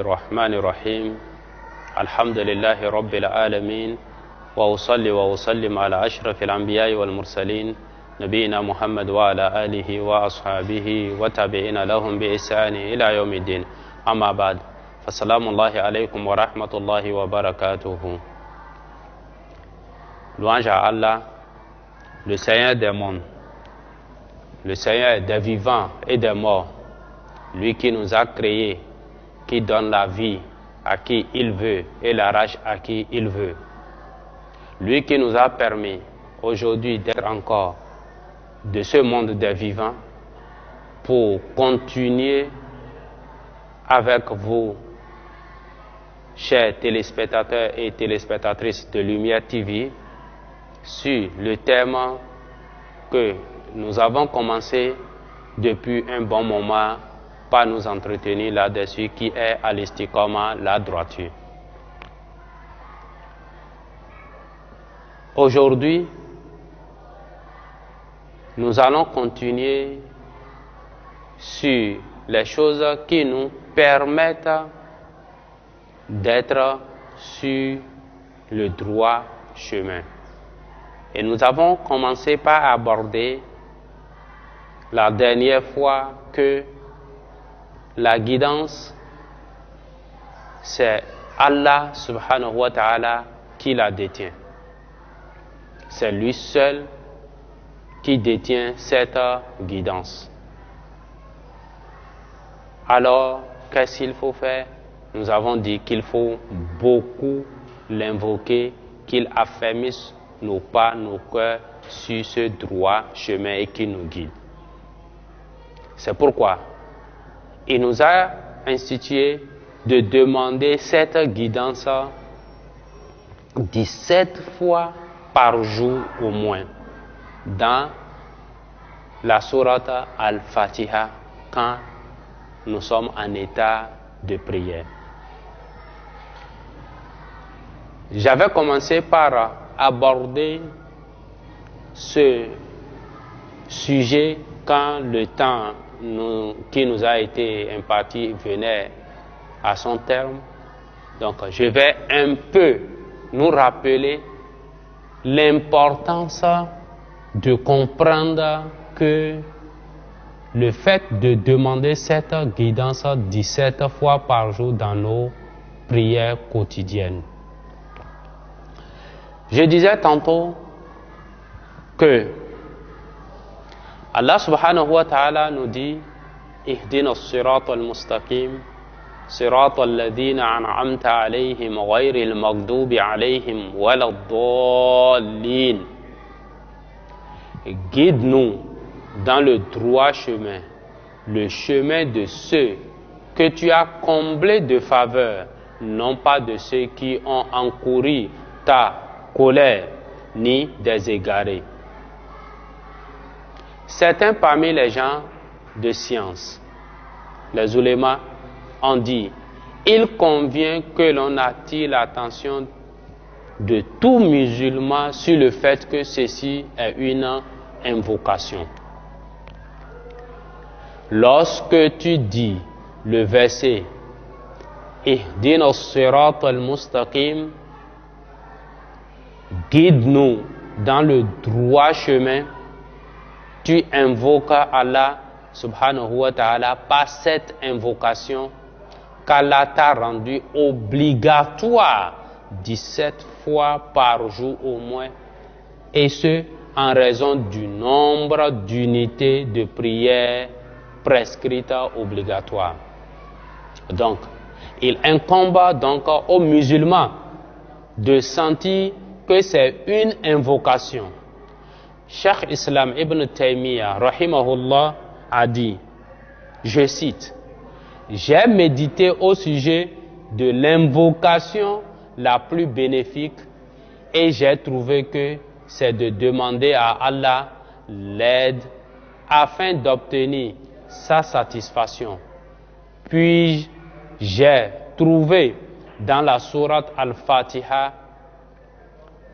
الرحمن الرحيم الحمد لله رب العالمين وأصلي وأسلم على أشرف الأنبياء والمرسلين نبينا محمد وعلى آله وأصحابه وتابعين لهم بإحسان إلى يوم الدين أما بعد فالسلام الله عليكم ورحمة الله وبركاته. Louange à Allah, le Seigneur des mondes, le Seigneur des vivants et des morts, lui qui nous a créés, qui donne la vie à qui il veut et l'arrache à qui il veut. Lui qui nous a permis aujourd'hui d'être encore de ce monde des vivants pour continuer avec vous, chers téléspectateurs et téléspectatrices de Lumière TV, sur le thème que nous avons commencé depuis un bon moment par nous entretenir là-dessus, qui est al-istiqama, la droiture. Aujourd'hui, nous allons continuer sur les choses qui nous permettent d'être sur le droit chemin. Et nous avons commencé par aborder la dernière fois que la guidance, c'est Allah subhanahu wa ta'ala qui la détient. C'est lui seul qui détient cette guidance. Alors, qu'est-ce qu'il faut faire? Nous avons dit qu'il faut beaucoup l'invoquer, qu'il affermisse nos pas, nos cœurs sur ce droit chemin et qu'il nous guide. C'est pourquoi il nous a institué de demander cette guidance 17 fois par jour au moins dans la sourate Al-Fatiha quand nous sommes en état de prière. J'avais commencé par aborder ce sujet quand le temps qui nous a été imparti venait à son terme. Donc je vais un peu nous rappeler l'importance de comprendre que le fait de demander cette guidance 17 fois par jour dans nos prières quotidiennes. Je disais tantôt que Allah subhanahu wa ta'ala nous dit Ihdina as-sirata al-mustaqim sirata alladhina an'amta alayhim ghayril maghdubi alayhim waladdallin. Guide-nous dans le droit chemin, le chemin de ceux que tu as comblés de faveur, non pas de ceux qui ont encouru ta colère, ni des égarés. Certains parmi les gens de science, les ulémas, ont dit il convient que l'on attire l'attention de tout musulman sur le fait que ceci est une invocation. Lorsque tu dis le verset Ihdina as-sirata al-mustaqim, guide-nous dans le droit chemin, tu invoques Allah subhanahu wa ta'ala par cette invocation qu'Allah t'a rendu obligatoire 17 fois par jour au moins, et ce en raison du nombre d'unités de prière prescrites obligatoires. Donc, il incombe donc aux musulmans de sentir que c'est une invocation. Cheikh Islam Ibn Taymiyyah rahimahullah a dit, je cite, j'ai médité au sujet de l'invocation la plus bénéfique et j'ai trouvé que c'est de demander à Allah l'aide afin d'obtenir sa satisfaction. Puis j'ai trouvé dans la sourate Al-Fatiha,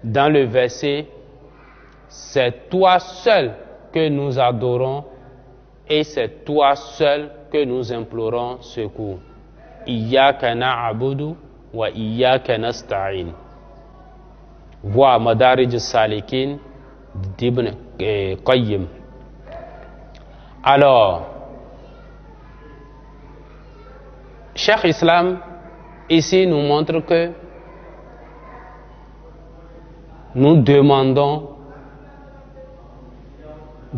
dans le verset c'est toi seul que nous adorons et c'est toi seul que nous implorons secours. Iyyaka na'budu wa iyyaka nasta'in. Voir Madarij al-Salikin d'Ibn Qayyim. Alors, Cheikh Islam ici nous montre que nous demandons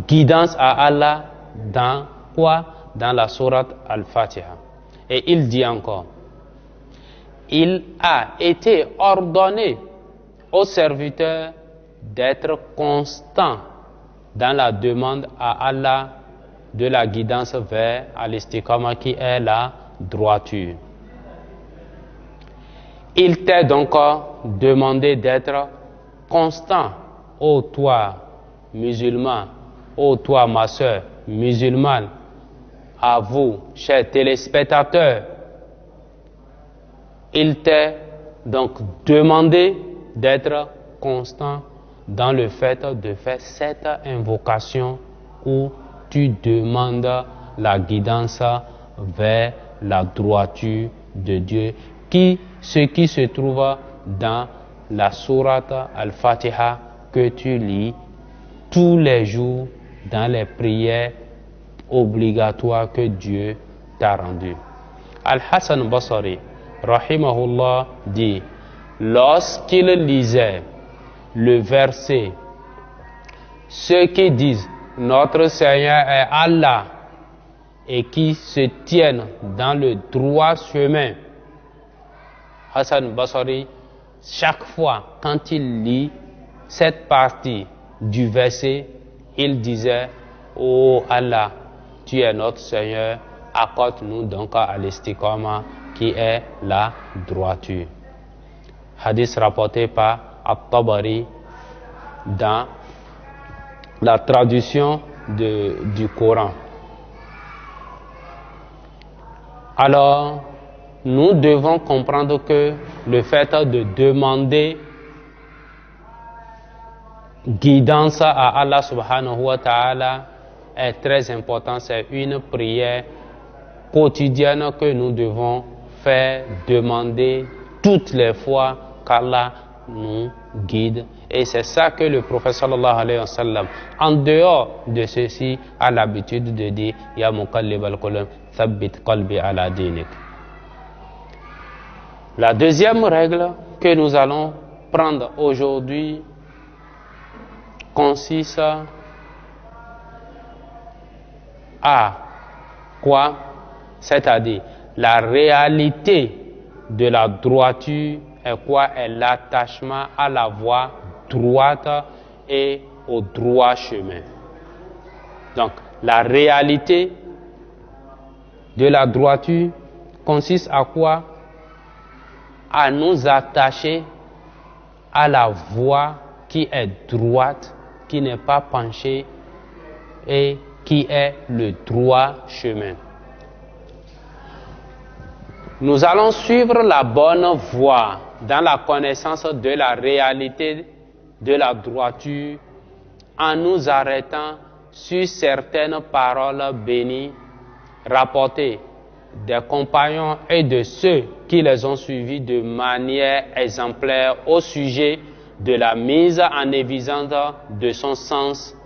guidance à Allah dans quoi? Dans la sourate Al-Fatiha. Et il dit encore, il a été ordonné aux serviteurs d'être constants dans la demande à Allah de la guidance vers al-istiqama qui est la droiture. Il t'est donc demandé d'être constant, ô toi musulman, ô toi ma soeur musulmane, à vous, chers téléspectateurs, il t'est donc demandé d'être constant dans le fait de faire cette invocation où tu demandes la guidance vers la droiture de Dieu, ce qui se trouve dans la sourate Al-Fatiha que tu lis tous les jours dans les prières obligatoires que Dieu t'a rendues. Al-Hassan Basri, rahimahullah, dit, lorsqu'il lisait le verset, ceux qui disent notre Seigneur est Allah et qui se tiennent dans le droit chemin, Hassan Basri, chaque fois quand il lit cette partie du verset, il disait, ô Allah, tu es notre Seigneur, accorde-nous donc à l'istiqama qui est la droiture. Hadith rapporté par At-Tabari dans la traduction du Coran. Alors, nous devons comprendre que le fait de demander guidance à Allah subhanahu wa ta'ala est très important. C'est une prière quotidienne que nous devons faire, demander toutes les fois qu'Allah nous guide. Et c'est ça que le prophète sallallahu alayhi wa sallam, en dehors de ceci, a l'habitude de dire Ya muqallib al-qulub, thabbit qalbi ala dinik. La deuxième règle que nous allons prendre aujourd'hui consiste à quoi? C'est-à-dire la réalité de la droiture est quoi? Est l'attachement à la voie droite et au droit chemin. Donc la réalité de la droiture consiste à quoi? À nous attacher à la voie qui est droite, qui n'est pas penchée et qui est le droit chemin. Nous allons suivre la bonne voie dans la connaissance de la réalité de la droiture en nous arrêtant sur certaines paroles bénies rapportées des compagnons et de ceux qui les ont suivis de manière exemplaire au sujet de la mise en évidence de son sens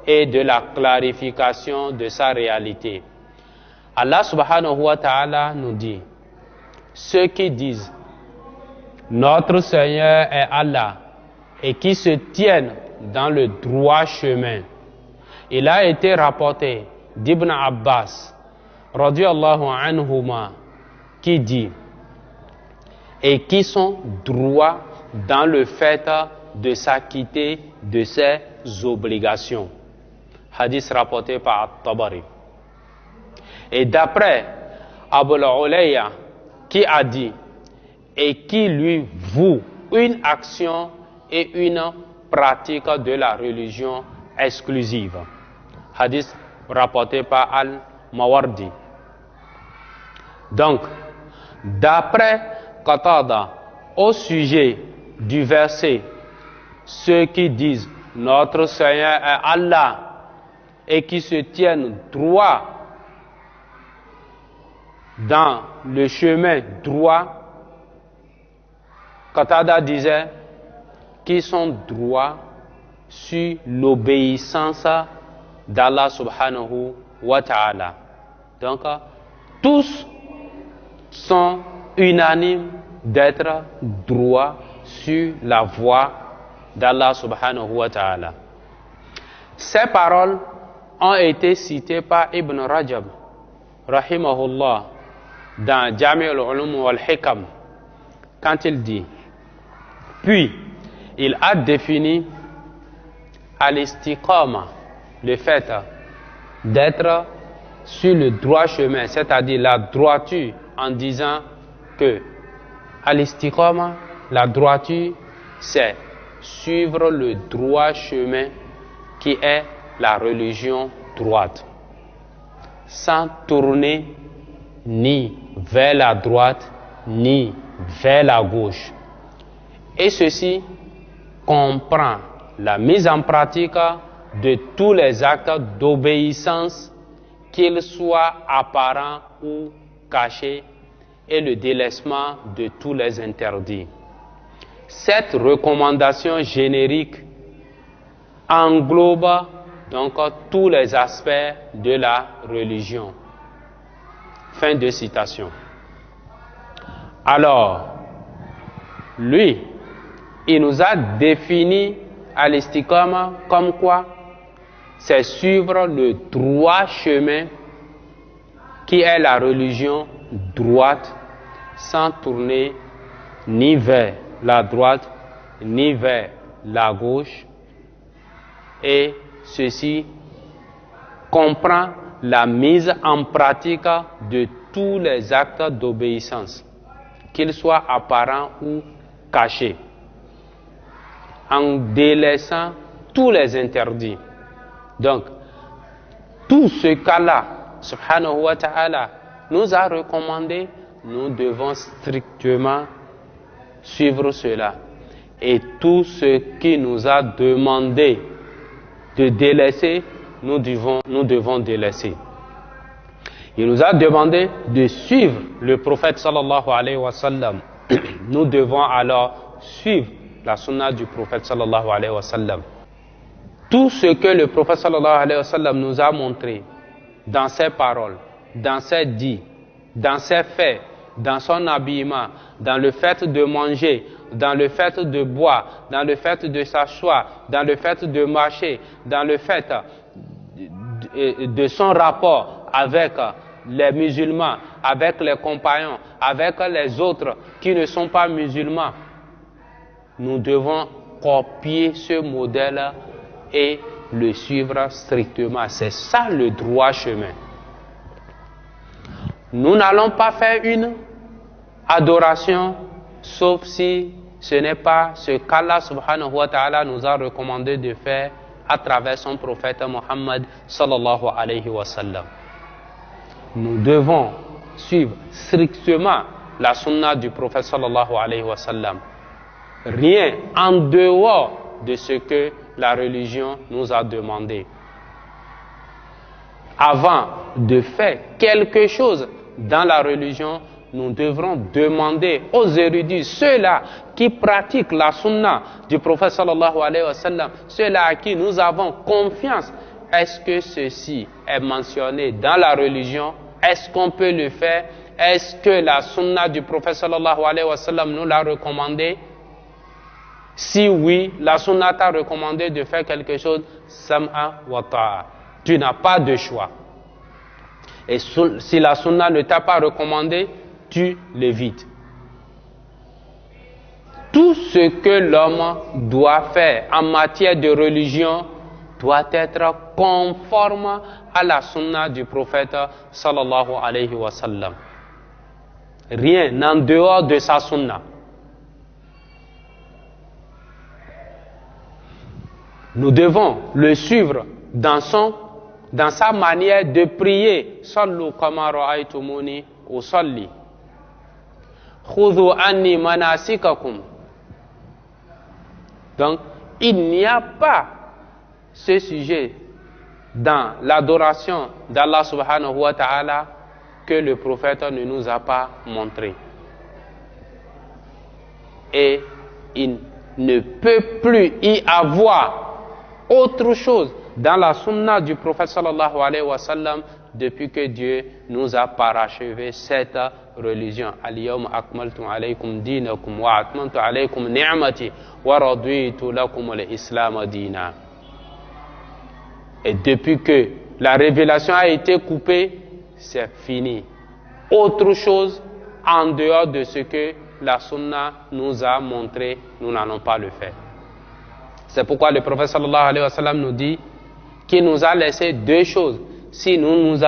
et de la clarification de sa réalité. Allah subhanahu wa ta'ala nous dit, ceux qui disent notre Seigneur est Allah et qui se tiennent dans le droit chemin. Il a été rapporté d'Ibn Abbas radiyallahu anhuma qui dit et qui sont droits dans le fait de s'acquitter de ses obligations. Hadith rapporté par At-Tabari. Et d'après Abu al-Ulayya qui a dit et qui lui voue une action et une pratique de la religion exclusive. Hadith rapporté par Al-Mawardi. Donc, d'après Qatada, au sujet du verset, ceux qui disent notre Seigneur est Allah et qui se tiennent droit dans le chemin droit, Qatada disait qu'ils sont droits sur l'obéissance d'Allah subhanahu wa ta'ala. Donc, tous sont unanimes d'être droits sur la voie d'Allah subhanahu wa ta'ala. Ces paroles ont été citées par Ibn Rajab, rahimahullah, dans Jami' al-Ulum wal-Hikam, quand il dit, puis il a défini al-istiqama, le fait d'être sur le droit chemin, c'est-à-dire la droiture, en disant que al-istiqama, la droiture, c'est suivre le droit chemin qui est la religion droite, sans tourner ni vers la droite ni vers la gauche. Et ceci comprend la mise en pratique de tous les actes d'obéissance, qu'ils soient apparents ou cachés, et le délaissement de tous les interdits. Cette recommandation générique englobe donc tous les aspects de la religion. Fin de citation. Alors, lui, il nous a défini al-istiqama comme quoi? C'est suivre le droit chemin qui est la religion droite, sans tourner ni vers la droite ni vers la gauche. Et ceci comprend la mise en pratique de tous les actes d'obéissance, qu'ils soient apparents ou cachés, en délaissant tous les interdits. Donc, tout ce qu'Allah, subhanahu wa ta'ala, nous a recommandé, nous devons strictement suivre cela. Et tout ce qui nous a demandé de délaisser, nous devons délaisser. Il nous a demandé de suivre le prophète sallallahu alayhi wa sallam. Nous devons alors suivre la sunna du prophète sallallahu alayhi wa sallam. Tout ce que le prophète sallallahu alayhi wa sallam nous a montré dans ses paroles, dans ses dits, dans ses faits, dans son habillement, dans le fait de manger, dans le fait de boire, dans le fait de s'asseoir, dans le fait de marcher, dans le fait de son rapport avec les musulmans, avec les compagnons, avec les autres qui ne sont pas musulmans. Nous devons copier ce modèle et le suivre strictement. C'est ça le droit chemin. Nous n'allons pas faire une adoration sauf si ce n'est pas ce qu'Allah subhanahu wa ta'ala nous a recommandé de faire à travers son prophète Muhammad sallallahu alayhi wa sallam. Nous devons suivre strictement la sunna du prophète sallallahu alayhi wa sallam. Rien en dehors de ce que la religion nous a demandé. Avant de faire quelque chose dans la religion, nous devrons demander aux érudits, ceux-là qui pratiquent la sunna du prophète sallallahu alayhi wa sallam, ceux-là à qui nous avons confiance, est-ce que ceci est mentionné dans la religion? Est-ce qu'on peut le faire? Est-ce que la sunna du prophète sallallahu alayhi wa sallam nous l'a recommandé? Si oui, la sunna t'a recommandé de faire quelque chose, sam'a wa ta'a. Tu n'as pas de choix. Et si la sunna ne t'a pas recommandé, tu l'évites. Tout ce que l'homme doit faire en matière de religion doit être conforme à la sunna du prophète sallallahu alayhi wa sallam. Rien en dehors de sa sunna. Nous devons le suivre dans sa manière de prier. Sallu kama ra'aytumuni usalli. Khudhu anni manasikakum. Donc, il n'y a pas ce sujet dans l'adoration d'Allah subhanahu wa ta'ala que le prophète ne nous a pas montré. Et il ne peut plus y avoir autre chose dans la sunna du prophète sallallahu alayhi wa sallam depuis que Dieu nous a parachevé cette religion. Al-yawma akmaltu alaykum dinakum wa atmamtu alaykum ni'mati wa raditu lakum al-islam dina. Et depuis que la révélation a été coupée, c'est fini. Autre chose en dehors de ce que la sunna nous a montré, nous n'allons pas le faire. C'est pourquoi le prophète sallallahu alayhi wa sallam nous dit qu'il nous a laissé deux choses. Si nous nous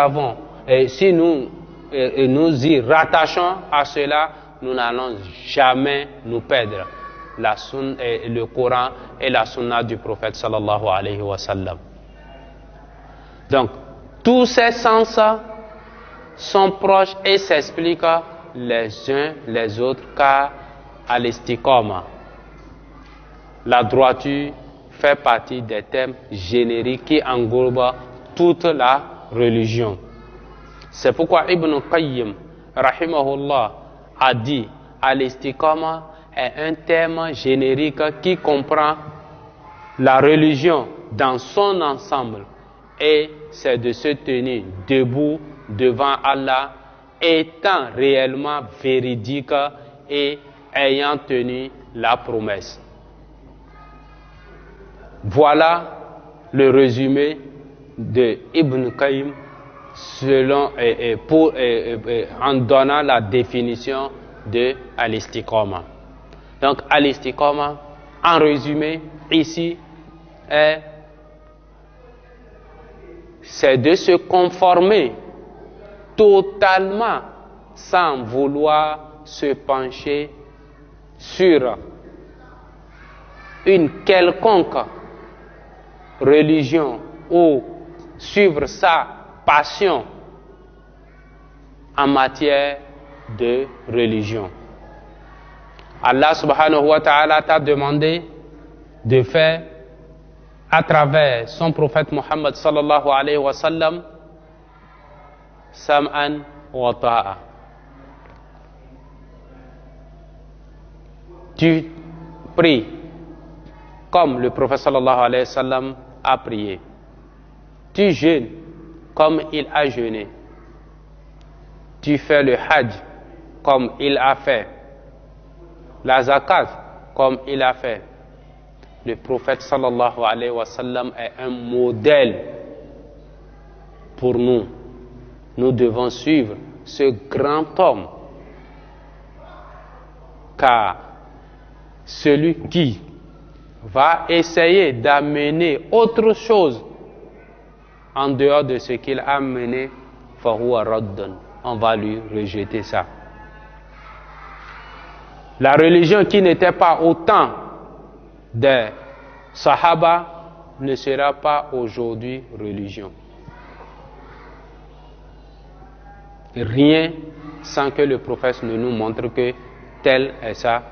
y rattachons à cela, nous n'allons jamais nous perdre. Le Coran et la sunna du prophète sallallahu alayhi wa sallam. Donc, tous ces sens sont proches et s'expliquent les uns les autres, car à l'istiqama, la droiture fait partie des thèmes génériques qui englobent toute la religion. C'est pourquoi Ibn Qayyim, rahimahullah, a dit al-istiqama est un thème générique qui comprend la religion dans son ensemble, et c'est de se tenir debout devant Allah, étant réellement véridique et ayant tenu la promesse. Voilà le résumé de Ibn Qayyim en donnant la définition de al-istiqama. Donc al-istiqama, en résumé, ici, c'est de se conformer totalement sans vouloir se pencher sur une quelconque religion ou suivre sa passion en matière de religion. Allah subhanahu wa ta'ala t'a demandé de faire à travers son prophète Muhammad sallallahu alayhi wa sallam sam'an wa ta'a. Tu pries comme le prophète sallallahu alayhi wa sallam a prié. Tu jeûnes comme il a jeûné. Tu fais le hajj comme il a fait. La zakat comme il a fait. Le prophète sallallahu alayhi wa sallam est un modèle pour nous. Nous devons suivre ce grand homme, car celui qui va essayer d'amener autre chose en dehors de ce qu'il a mené, fahuwa raddun, on va lui rejeter ça. La religion qui n'était pas au temps des Sahaba ne sera pas aujourd'hui religion. Rien sans que le prophète ne nous montre que tel est ça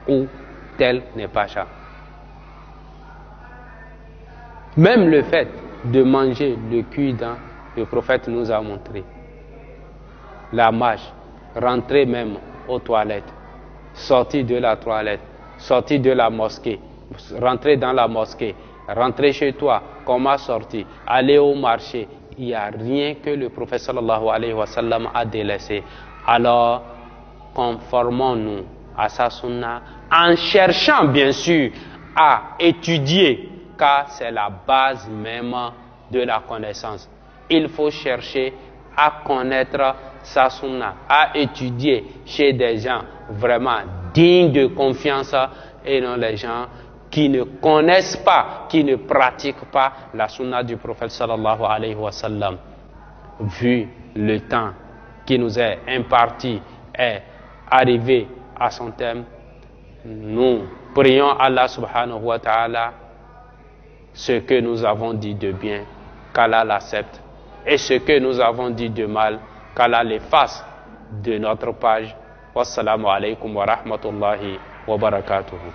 ou tel n'est pas ça. Même le fait de manger le cuit-dent, le prophète nous a montré. La marche, rentrer même aux toilettes, sortir de la toilette, sortir de la mosquée, rentrer dans la mosquée, rentrer chez toi, comment sortir, aller au marché. Il n'y a rien que le prophète sallallahu alayhi wa sallam a délaissé. Alors, conformons-nous à sa sunna en cherchant bien sûr à étudier, car c'est la base même de la connaissance. Il faut chercher à connaître sa sunna, à étudier chez des gens vraiment dignes de confiance et non les gens qui ne connaissent pas, qui ne pratiquent pas la sunna du prophète sallallahu alayhi wa sallam. Vu le temps qui nous est imparti est arrivé à son terme, nous prions Allah subhanahu wa ta'ala ce que nous avons dit de bien, qu'Allah l'accepte, et ce que nous avons dit de mal, qu'Allah l'efface de notre page. Wassalamu alaikum wa rahmatullahi wa barakatuhu.